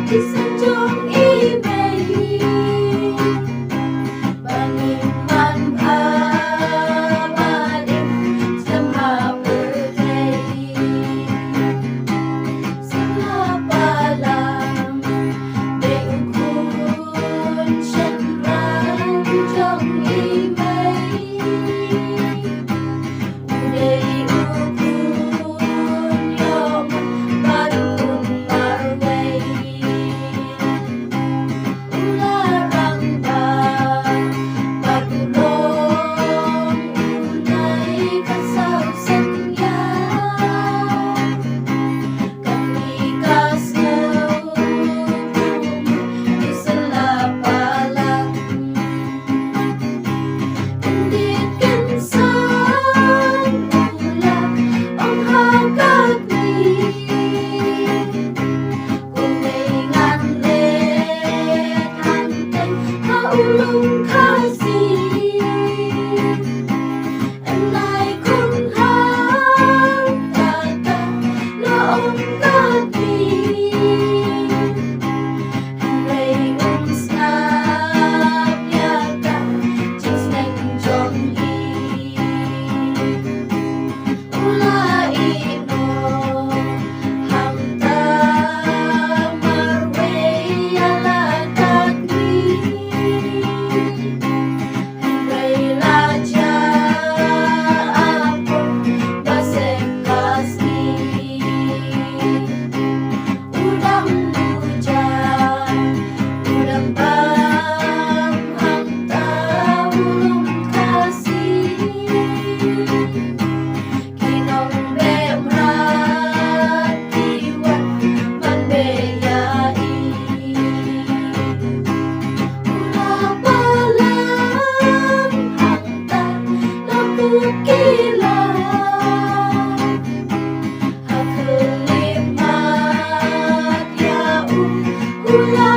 Isang jong imei Baniman amadim Sama berdei Sila palang Beukun Shenran jong imei Udei ukun Yom Barun marwei Ularang ba Pagulong Unay kasawsanya Kami kasnawum Isalapalang Indit kinsan ulang Ang hagag ni Kuningan let hanteng Haulong kasih Enay kung hagata Noong gabi Henry umsnap yata Jings neng jonghi Ula ino Hamta marwei alagag ni Henry raja ako Basekas ni Udang hujan Udang bang Hamta ulung kasih Kinong bemrat Iwan manbeyai Ula palang Hamta napukilan Hakelimat yaum Ula